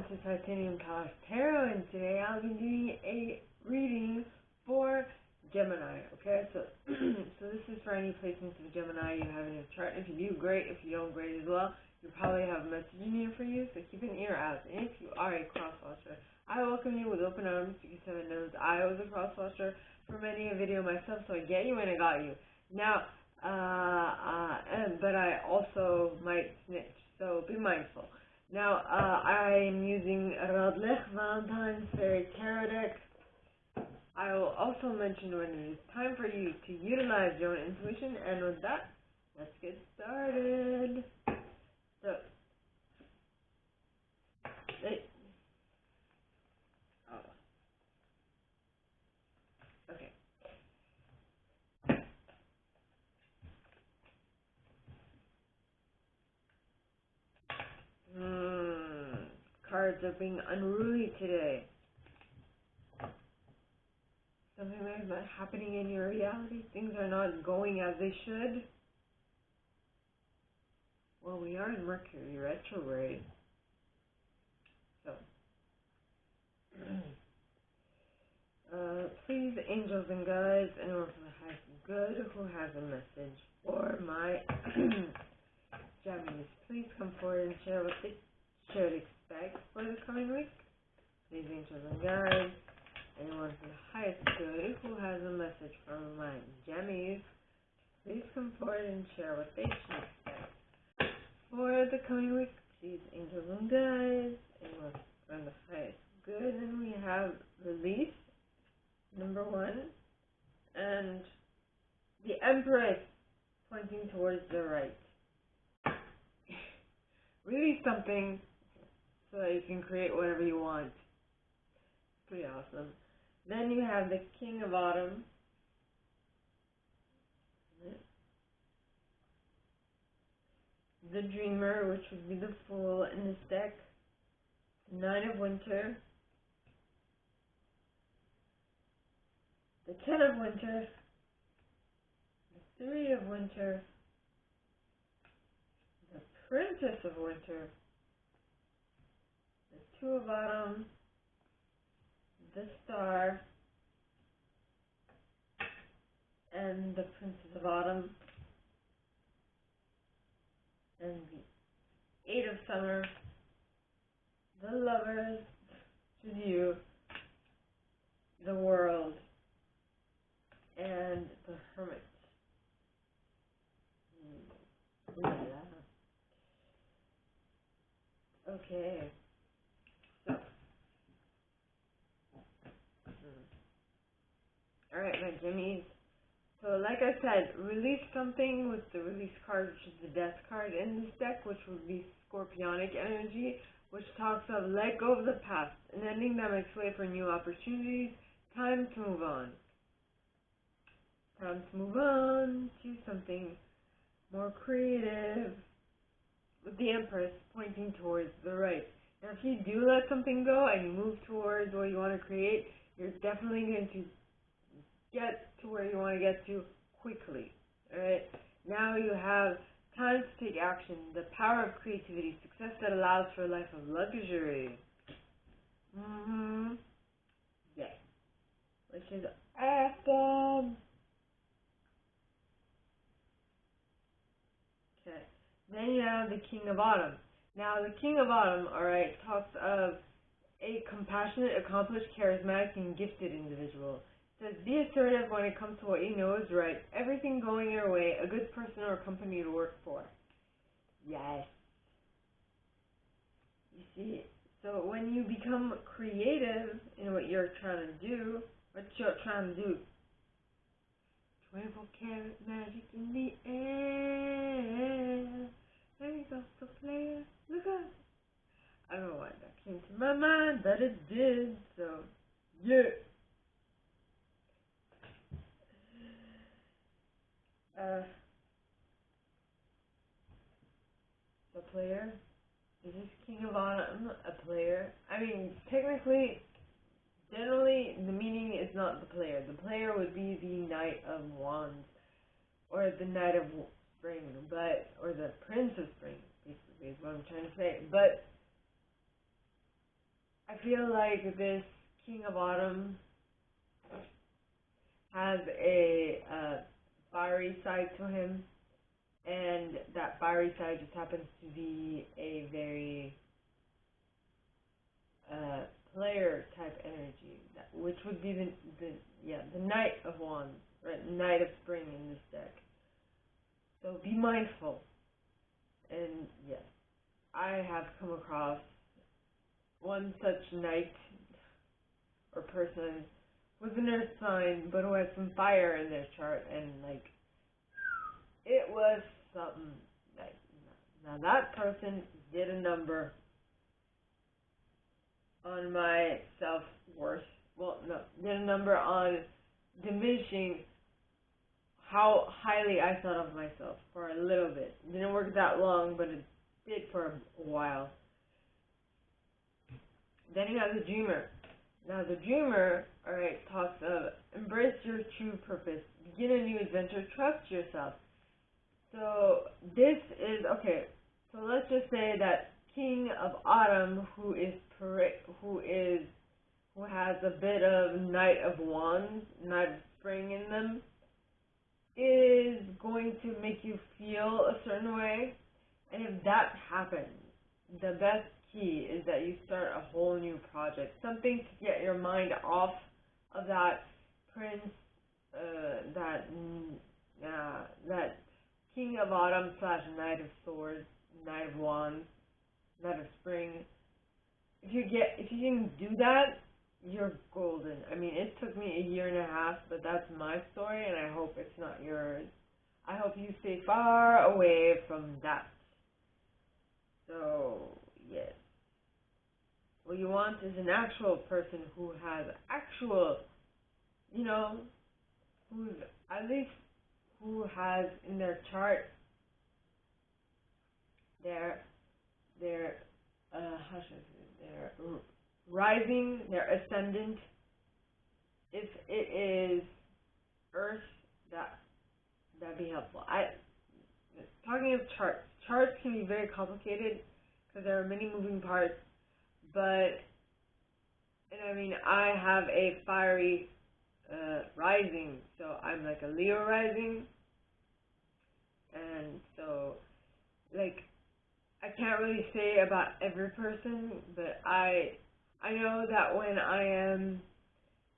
to Titanium Talk Tarot, and today I'll be doing a reading for Gemini. Okay, so this is for any placements of Gemini you have in your chart. If you do, great. If you don't, great as well. You probably have a message in here for you, so keep an ear out. And if you are a cross-watcher, I welcome you with open arms because heaven knows I was a cross-watcher for many a video myself, so I get you and I got you. Now, but I also might snitch, so be mindful. Now, I'm using Radleigh Valentine's Fairy Tarot deck. I will also mention when it is time for you to utilize your own intuition, and with that, let's get started. So, okay. Cards are being unruly today. Something is not happening in your reality. Things are not going as they should. Well, we are in Mercury retrograde. So, please, angels and guides, anyone from the highest good who has a message for my Gemini, please come forward and share what they should expect for the coming week. Please, angels and guides, anyone from the highest good who has a message for my Gemini, please come forward and share what they should expect for the coming week. Please, angels and guides, anyone from the highest good. And we have release, number 1, and the Empress pointing towards the right. Release something so that you can create whatever you want. Pretty awesome. Then you have the King of Autumn. The Dreamer, which would be the Fool in this deck. The Nine of Winter. The Ten of Winter. The Three of Winter. The Princess of Winter. The Two of Autumn. The Star. And the Princess of Autumn. And the Eight of Summer. The Lovers, which is you. The World. And the Hermit. Okay. So. Alright, my Jimmys. So, like I said, release something with the release card, which is the Death card in this deck, which would be Scorpionic energy, which talks of let go of the past, and ending that makes way for new opportunities. Time to move on. Time to move on to something more creative, with the Empress pointing towards the right. Now, if you do let something go and you move towards what you want to create, you're definitely going to get to where you want to get to quickly. Alright? Now you have time to take action, the power of creativity, success that allows for a life of luxury. Yes. Which is awesome. Okay. Then you have the King of Autumn. Now the King of Autumn, alright, talks of a compassionate, accomplished, charismatic, and gifted individual. Says, be assertive when it comes to what you know is right. Everything going your way, a good person or company to work for. Yes. You see, so when you become creative in what you're trying to do, 24 karat magic in the air. There you go, the player. Look up. I don't know why that came to my mind, but it did, so, yeah. The player? Is this King of Autumn a player? I mean, technically, generally, the meaning is not the player. The player would be the Knight of Wands, or the Knight of Spring, or the Prince of Spring, basically, is what I'm trying to say. But I feel like this King of Autumn has a fiery side to him, and that fiery side just happens to be a very player type energy, which would be the Knight of Wands, right? Knight of Spring in this deck. So be mindful. And yes, I have come across one such knight or person with an earth sign, but who has some fire in their chart, and like it was something. Like, now that person did a number on my self-worth. Well, no, did a number on diminishing how highly I thought of myself for a little bit. It didn't work that long, but it did for a while. Then you have the Dreamer. Now the Dreamer, alright, talks of embrace your true purpose, begin a new adventure, trust yourself. So this is, okay, so let's just say that King of Autumn, who has a bit of Knight of Wands, Knight of Spring in them, is going to make you feel a certain way. And if that happens, the best key is that you start a whole new project, something to get your mind off of that Prince, that King of Autumn / Knight of Swords, Knight of Wands, Knight of Spring. If you can do that, you're golden. I mean, it took me a year and a half, but that's my story, and I hope it's not yours. I hope you stay far away from that. So, yes. What you want is an actual person who has actual, who has in their chart their rising, their ascendant. If it is Earth, that'd be helpful. Talking of charts can be very complicated because there are many moving parts. But, and I mean, I have a fiery rising, so I'm like a Leo rising, and so, like, I can't really say about every person, but I know that when I am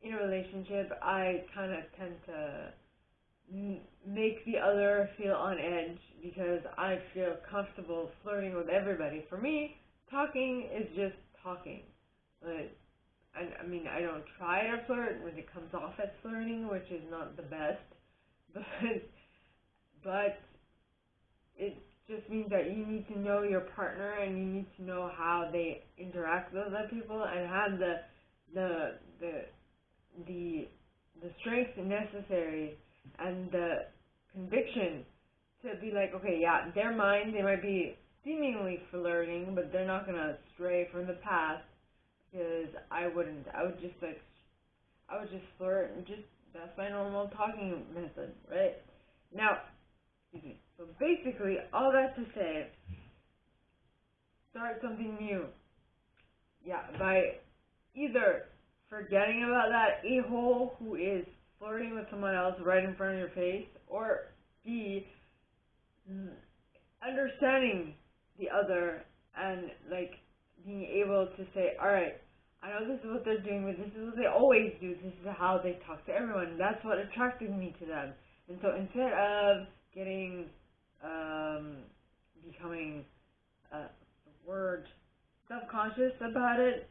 in a relationship, I kind of tend to make the other feel on edge because I feel comfortable flirting with everybody. For me, talking is just talking. But I mean, I don't try to flirt when it comes off as flirting, which is not the best. But it just means that you need to know your partner and you need to know how they interact with other people and have the strength necessary and the conviction to be like, okay, yeah, they're mine. They might be seemingly flirting, but they're not gonna stray from the past, because I wouldn't. I would just flirt and that's my normal talking method, right? Now, so basically, all that to say, start something new. Yeah, by either forgetting about that a-hole who is flirting with someone else right in front of your face, or B, understanding the other and like being able to say, alright, I know this is what they're doing, but this is what they always do. This is how they talk to everyone. That's what attracted me to them. And so instead of becoming self-conscious about it,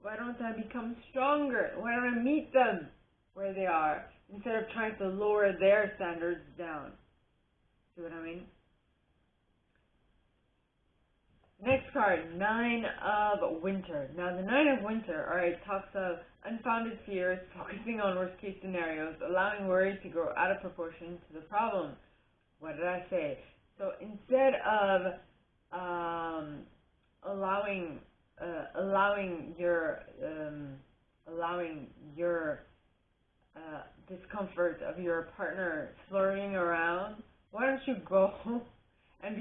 why don't I become stronger? Why don't I meet them where they are instead of trying to lower their standards down? See what I mean? Next card, Nine of Winter. Now, the Nine of Winter, alright, talks of unfounded fears, focusing on worst-case scenarios, allowing worry to grow out of proportion to the problem. What did I say? So instead of allowing your discomfort of your partner flirting around, why don't you go and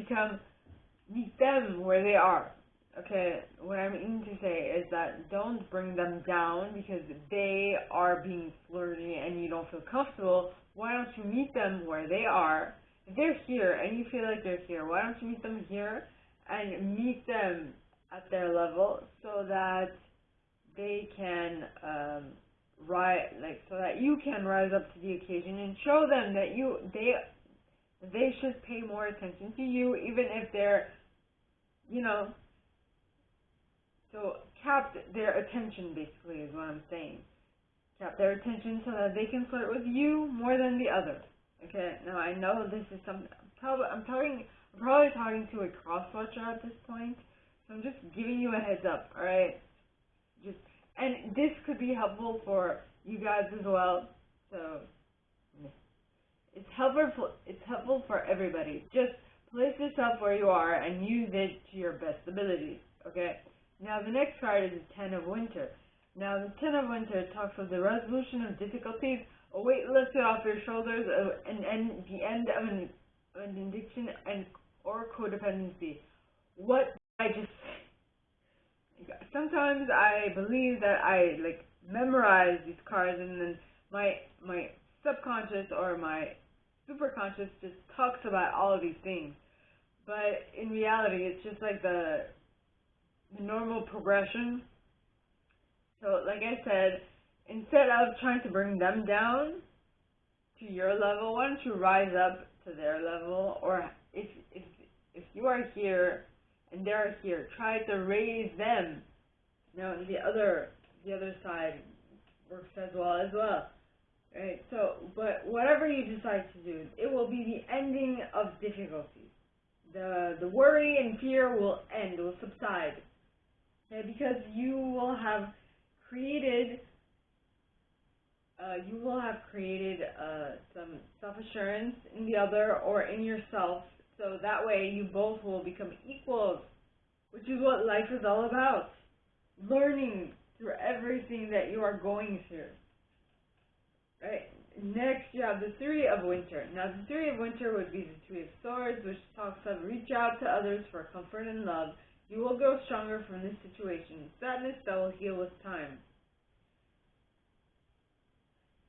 meet them where they are? Okay, what I mean to say is that don't bring them down because they are being flirty and you don't feel comfortable. Why don't you meet them where they are? If they're here and you feel like they're here, why don't you meet them here and meet them at their level so that they can so that you can rise up to the occasion and show them that they should pay more attention to you, even if they're, you know, so cap their attention, basically, is what I'm saying. Cap their attention so that they can flirt with you more than the other. Okay, now I know this is something, I'm probably talking to a cross-watcher at this point, so I'm just giving you a heads up, alright? And this could be helpful for you guys as well, so it's helpful for everybody. Just place yourself where you are and use it to your best abilities, okay? Now the next card is the Ten of Winter. Now the Ten of Winter talks of the resolution of difficulties, a weight lifted off your shoulders, and the end of an addiction or codependency. What did I just say? Sometimes I believe that I memorize these cards and then my subconscious or my superconscious just talks about all of these things. But in reality, it's just like the normal progression. So like I said, instead of trying to bring them down to your level, why don't you rise up to their level? Or if you are here and they're here, try to raise them. Now the other side works as well. Right? So, but whatever you decide to do, it will be the ending of difficulties. The worry and fear will end, will subside. Okay? Because you will have created some self-assurance in the other or in yourself, so that way you both will become equals, which is what life is all about. Learning through everything that you are going through. Right? Next, you have the Three of Winter. Now, the Three of Winter would be the Three of Swords, which talks of reach out to others for comfort and love. You will grow stronger from this situation. Sadness that will heal with time.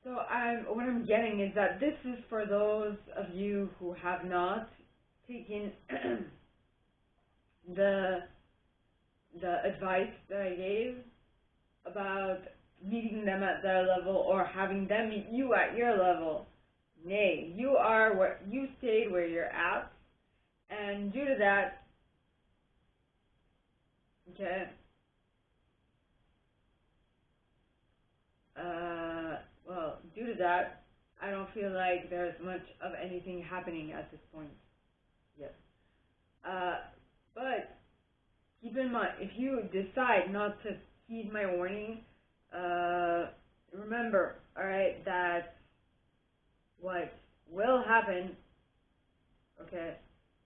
So what I'm getting is that this is for those of you who have not taken the advice that I gave about meeting them at their level or having them meet you at your level. Nay, you stayed where you're at, and due to that, okay, due to that, I don't feel like there's much of anything happening at this point. Yes. But keep in mind, if you decide not to heed my warning, remember, alright, that what will happen, okay,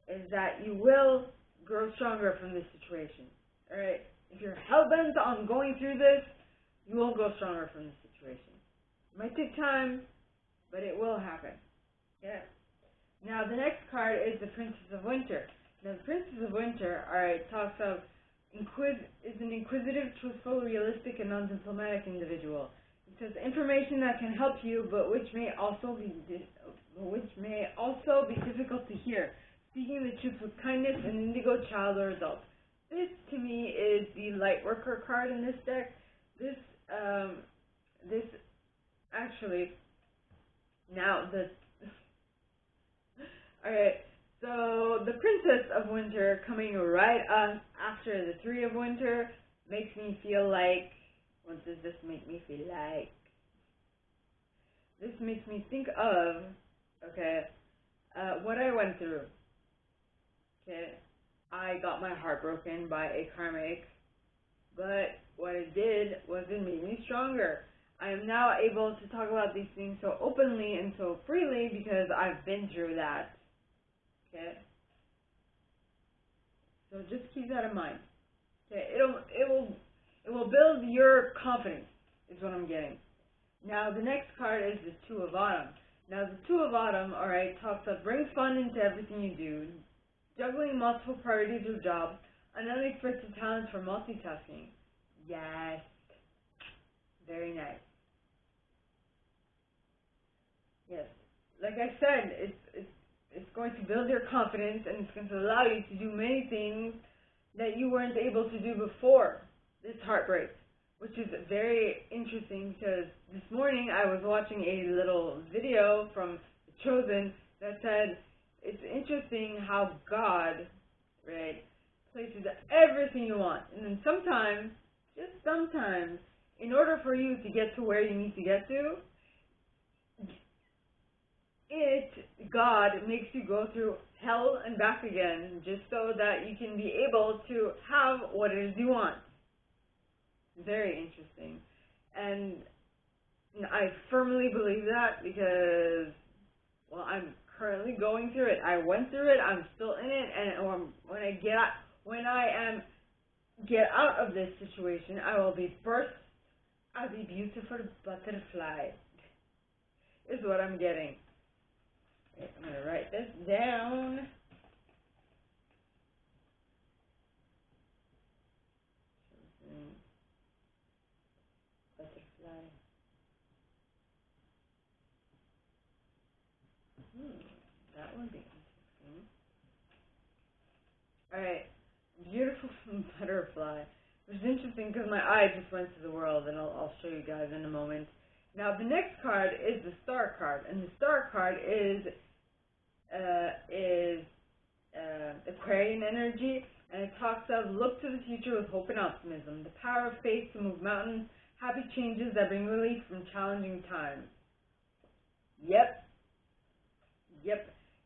is that you will grow stronger from this situation. Alright? If you're hell-bent on going through this, you will grow stronger from this situation. It might take time, but it will happen. Yeah. Now, the next card is the Princess of Winter. Now, the Princess of Winter, alright, talks of is an inquisitive, truthful, realistic, and non-diplomatic individual. It says information that can help you, but which may also be difficult to hear. Speaking the truth with kindness, an indigo child or adult. This, to me, is the light worker card in this deck. This actually, now the alright. So, the Princess of Winter coming right after the Three of Winter makes me feel like, what does this make me feel like? This makes me think of, okay, what I went through. Okay, I got my heart broken by a karmic, but what it did was it made me stronger. I am now able to talk about these things so openly and so freely because I've been through that. Okay, so just keep that in mind. Okay, it will build your confidence, is what I'm getting. Now the next card is the Two of Autumn. Now the Two of Autumn, alright, talks of brings fun into everything you do, juggling multiple priorities or jobs, An unexpected talent for multitasking. Yes. Very nice. Yes. Like I said, it's going to build your confidence, and it's going to allow you to do many things that you weren't able to do before this heartbreak, which is very interesting because this morning I was watching a little video from The Chosen that said it's interesting how God, right, places everything you want, and then sometimes, just sometimes, in order for you to get to where you need to get to, God makes you go through hell and back again just so that you can be able to have what it is you want. Very interesting. And I firmly believe that because, well, I'm currently going through it. I went through it. I'm still in it. And when I get out of this situation, I will be burst as a beautiful butterfly. Is what I'm getting. I'm going to write this down. Butterfly. That would be interesting. Alright. Beautiful butterfly. It was interesting because my eye just went to the world, and I'll show you guys in a moment. Now, the next card is the Star card, and the Star card is Aquarian energy, and it talks of look to the future with hope and optimism, the power of faith to move mountains, happy changes that bring relief from challenging times. Yep.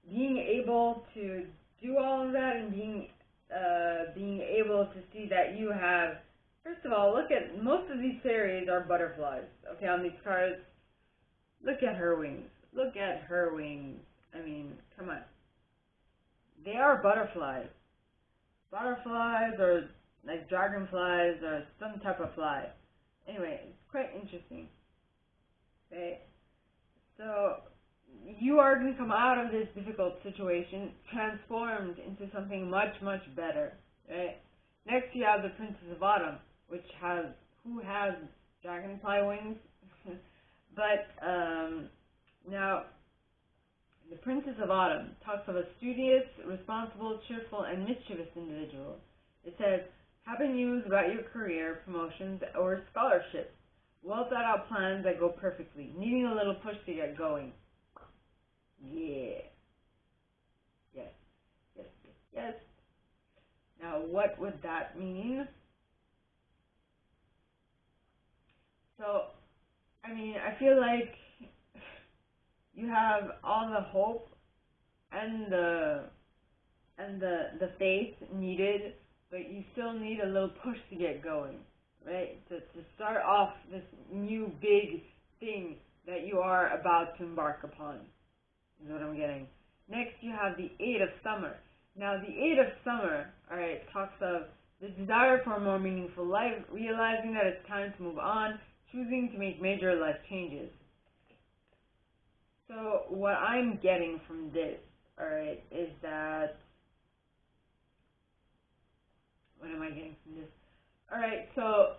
Being able to do all of that and being able to see that you have, first of all, look at, most of these fairies are butterflies, okay, on these cards. Look at her wings. Look at her wings. I mean, come on. They are butterflies. Butterflies or like dragonflies or some type of fly. Anyway, it's quite interesting. Okay? So, you are going to come out of this difficult situation transformed into something much, much better. Right? Next, you have the Princess of Autumn, who has dragonfly wings. But, now, the Princess of Autumn talks of a studious, responsible, cheerful, and mischievous individual. It says, happy news about your career, promotions, or scholarships. Well thought out plans that go perfectly. Needing a little push to get going. Yeah. Yes. Now, what would that mean? So, I mean, I feel like you have all the hope and the faith needed, but you still need a little push to get going, right? To start off this new big thing that you are about to embark upon, is what I'm getting. Next, you have the Eight of Summer. Now, the Eight of Summer, alright, talks of the desire for a more meaningful life, realizing that it's time to move on, choosing to make major life changes. So, what I'm getting from this, alright, is that, what am I getting from this? Alright, so,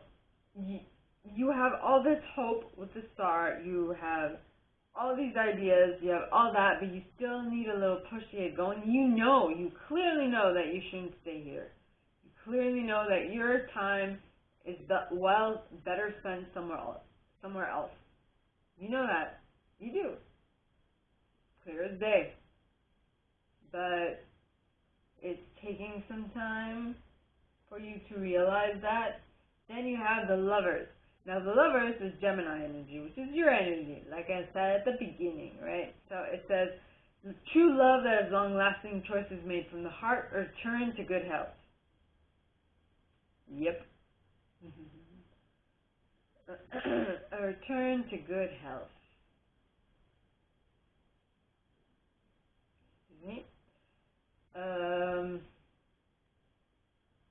you have all this hope with the star, you have all these ideas, you have all that, but you still need a little push to get going. You clearly know that you shouldn't stay here. You clearly know that your time is better spent somewhere else. You know that. You do. Clear as day. But it's taking some time for you to realize that. Then you have the Lovers. Now, the Lovers is Gemini energy, which is your energy, like I said at the beginning, right? So it says, true love that is long-lasting, choices made from the heart, return to good health. Yep. A return to good health. Excuse me.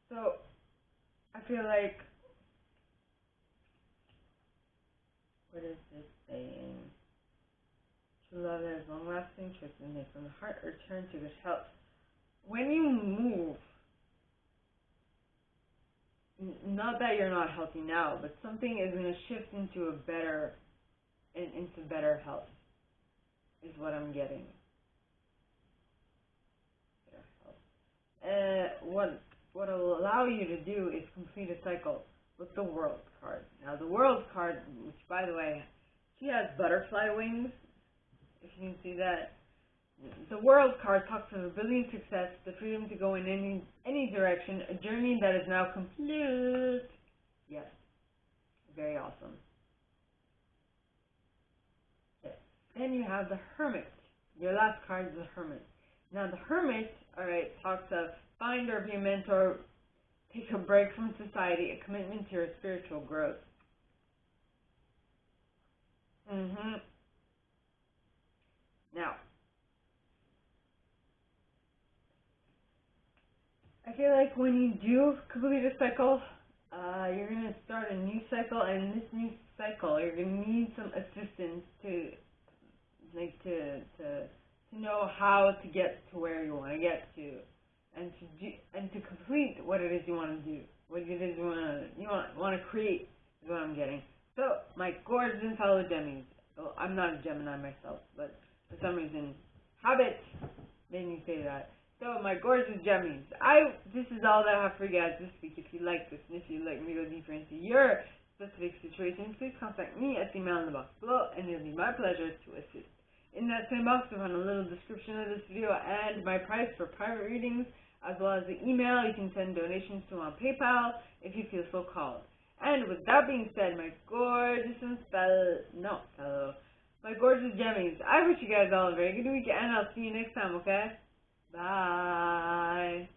So, I feel like, what is this saying? True love that is long-lasting, choices made from the heart, return to good health. When you move, not that you're not healthy now, but something is going to shift into better health, is what I'm getting. Better health. What it'll allow you to do is complete a cycle with the World card. Now, the World card, which, by the way, she has butterfly wings, if you can see that. The World card talks of ability and success, the freedom to go in any direction, a journey that is now complete. Yes, very awesome. Okay. Then you have the Hermit. Your last card is the Hermit. Now, the Hermit, alright, talks of find or be a mentor, take a break from society, a commitment to your spiritual growth. Now, I feel like when you do complete a cycle, you're going to start a new cycle, and in this new cycle, you're going to need some assistance to know how to get to where you want to get to, and to complete what it is you want to do, what it is you want to create, is what I'm getting. So, my gorgeous and fellow Gemmies. Well, I'm not a Gemini myself, but for some reason, habit made me say that. So, my gorgeous Gemmies, this is all that I have for you guys this week. If you like this, and if you'd like me to go deeper into your specific situation, please contact me at the email in the box below, and it'll be my pleasure to assist. In that same box, you'll find a little description of this video and my price for private readings, as well as the email you can send donations to on PayPal if you feel so called. And with that being said, my gorgeous my gorgeous Gemmies, I wish you guys all a very good week, and I'll see you next time, okay? Bye.